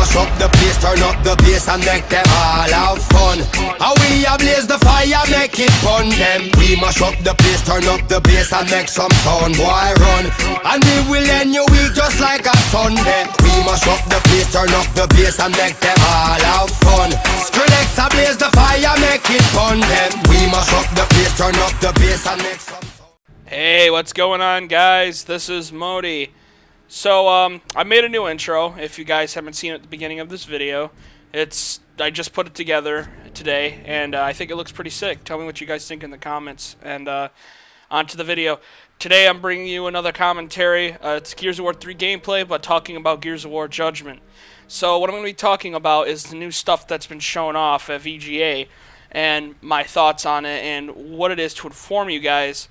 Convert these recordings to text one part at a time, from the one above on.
mash up the place, turn up the bass and make them all have fun. And we ablaze the fire, make it fun them. We mash up the place, turn up the bass and make some sound, boy run. And we will end your week just like a Sunday. We mash up the place, turn up the bass and make them all have fun. Skrillex ablaze the fire, make it fun them. We mash up the place, turn up the bass and make some sound. Hey, what's going on, guys? This is Modi. So, I made a new intro, if you guys haven't seen it at the beginning of this video. I just put it together today, and I think it looks pretty sick. Tell me what you guys think in the comments, and on to the video. Today, I'm bringing you another commentary. It's Gears of War 3 gameplay, but talking about Gears of War Judgment. So, what I'm going to be talking about is the new stuff that's been shown off at VGA, and my thoughts on it, and what it is to inform you guys.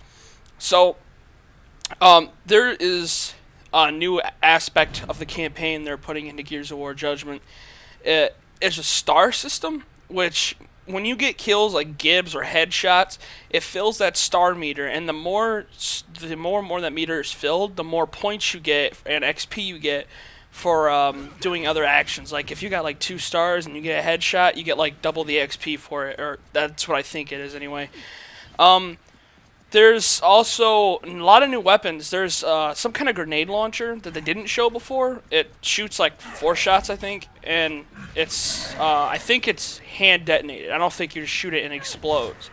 So, there is a new aspect of the campaign they're putting into Gears of War Judgment. It's a star system, which when you get kills like Gibbs or headshots, it fills that star meter, and the more that meter is filled, the more points you get and XP you get for doing other actions. Like if you got like 2 stars and you get a headshot, you get like double the XP for it, or that's what I think it is anyway. There's also a lot of new weapons. There's some kind of grenade launcher that they didn't show before. It shoots like 4 shots, I think, and it's I think it's hand detonated. I don't think you just shoot it and it explodes,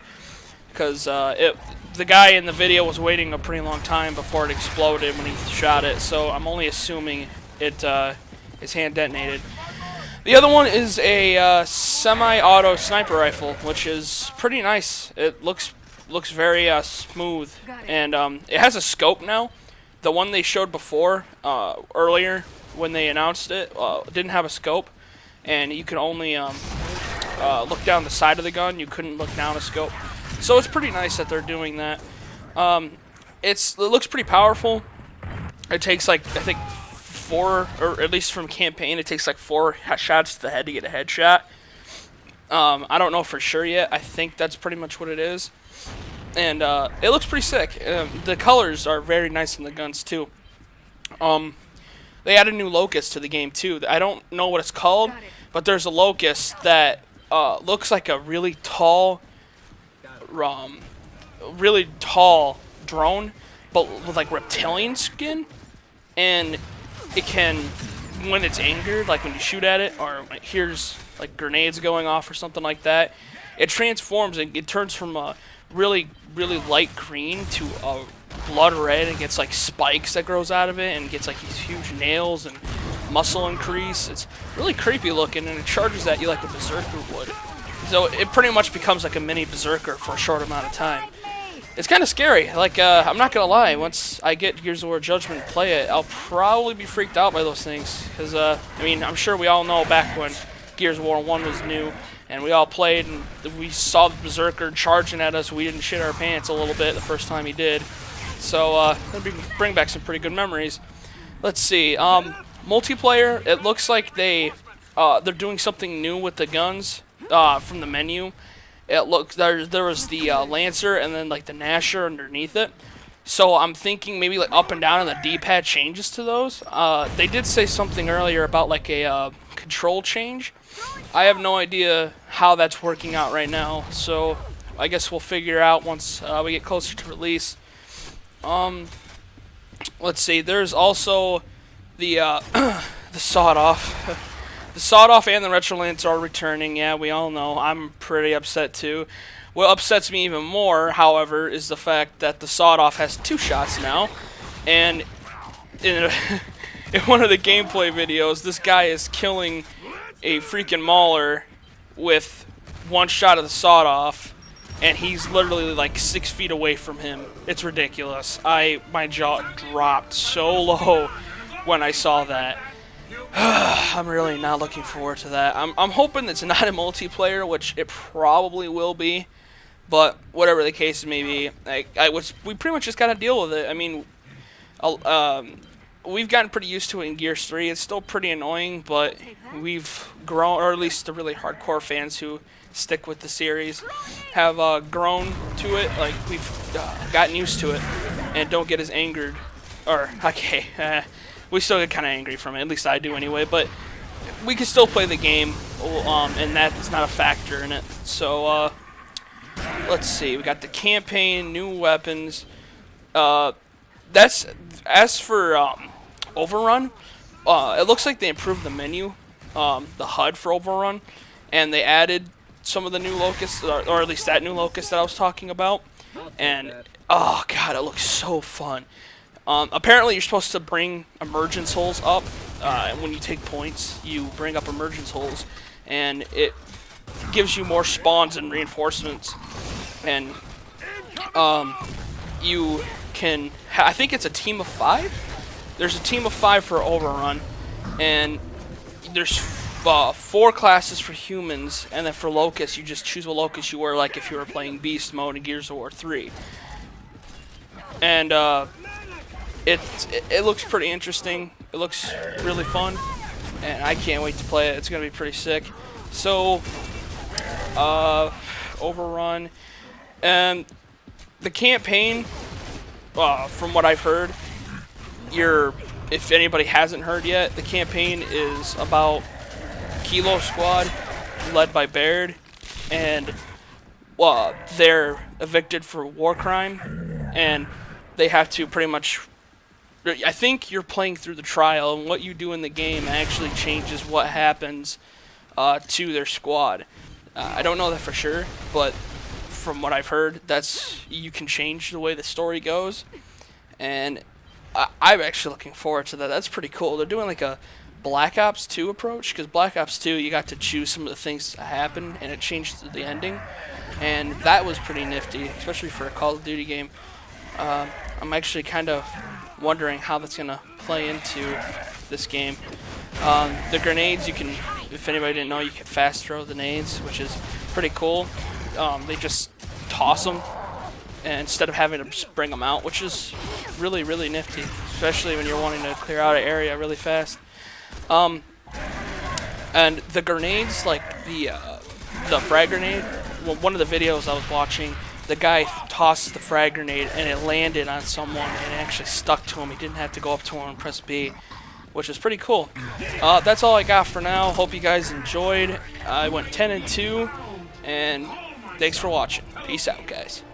because the guy in the video was waiting a pretty long time before it exploded when he shot it. So I'm only assuming it is hand detonated. The other one is a semi-auto sniper rifle, which is pretty nice. It looks very smooth, and it has a scope now. The one they showed before, earlier when they announced it, didn't have a scope, and you could only look down the side of the gun. You couldn't look down a scope. So it's pretty nice that they're doing that. It looks pretty powerful. It takes like, I think 4, or at least from campaign, it takes like 4 shots to the head to get a headshot. I don't know for sure yet. I think that's pretty much what it is. And it looks pretty sick. The colors are very nice in the guns too. They added a new locust to the game too. I don't know what it's called, but there's a locust that looks like a really tall drone, but with like reptilian skin, and it can, when it's angered, like when you shoot at it, or like here's like grenades going off or something like that, it transforms and it turns from a really light green to a blood red, and gets like spikes that grows out of it, and gets like these huge nails and muscle increase. It's really creepy looking, and it charges at you like a berserker would. So it pretty much becomes like a mini berserker for a short amount of time. It's kind of scary. Like, I'm not gonna lie, once I get Gears of War Judgment and play it, I'll probably be freaked out by those things, because I mean, I'm sure we all know back when Gears of War 1 was new, and we all played, and we saw the Berserker charging at us. We didn't shit our pants a little bit the first time he did. So, that'll bring back some pretty good memories. Let's see. Multiplayer, it looks like they're doing something new with the guns from the menu. It looks there was the Lancer and then like the Gnasher underneath it. So I'm thinking maybe like up and down on the D-pad changes to those. They did say something earlier about like a control change. I have no idea how that's working out right now, so I guess we'll figure out once we get closer to release. Let's see. There's also the the sawed-off. The sawed-off and the Retro Lance are returning. Yeah, we all know. I'm pretty upset too. What upsets me even more, however, is the fact that the sawed-off has 2 shots now, and in one of the gameplay videos, this guy is killing a freaking mauler with 1 shot of the sawed-off, and he's literally like 6 feet away from him. It's ridiculous. My jaw dropped so low when I saw that. I'm really not looking forward to that. I'm hoping it's not a multiplayer, which it probably will be, but whatever the case may be, we pretty much just gotta deal with it. I mean, we've gotten pretty used to it in Gears 3. It's still pretty annoying, but we've grown, or at least the really hardcore fans who stick with the series have grown to it. Like, we've gotten used to it and don't get as angered, or okay. We still get kind of angry from it, at least I do anyway, but we can still play the game, and that's not a factor in it. So let's see. We got the campaign, new weapons. That's as for Overrun. It looks like they improved the menu, the HUD for Overrun, and they added some of the new locusts, or at least that new locust that I was talking about. And oh god, it looks so fun. Apparently, you're supposed to bring emergence holes up. When you take points, you bring up emergence holes, and it gives you more spawns and reinforcements. And you can, I think it's a team of 5. There's a team of 5 for Overrun, and there's 4 classes for humans, and then for locusts, you just choose what locust you were, like if you were playing Beast Mode in Gears of War 3. And it looks pretty interesting. It looks really fun, and I can't wait to play it. It's gonna be pretty sick. So, Overrun, and the campaign, from what I've heard, if anybody hasn't heard yet, the campaign is about Kilo Squad, led by Baird, and they're evicted for war crime, and they have to pretty much. I think you're playing through the trial, and what you do in the game actually changes what happens to their squad. I don't know that for sure, but from what I've heard, you can change the way the story goes, and I'm actually looking forward to that. That's pretty cool. They're doing like a Black Ops 2 approach, because Black Ops 2, you got to choose some of the things that happen, and it changed the ending, and that was pretty nifty, especially for a Call of Duty game. I'm actually kind of wondering how that's going to play into this game. The grenades, you can, if anybody didn't know, you can fast throw the nades, which is pretty cool. They just toss them and instead of having to just bring them out, which is really, really nifty, especially when you're wanting to clear out an area really fast. And the grenades, like the frag grenade, well, one of the videos I was watching, the guy tossed the frag grenade and it landed on someone and it actually stuck to him. He didn't have to go up to him and press B, which is pretty cool. That's all I got for now. Hope you guys enjoyed. I went 10-2, and thanks for watching. Peace out, guys.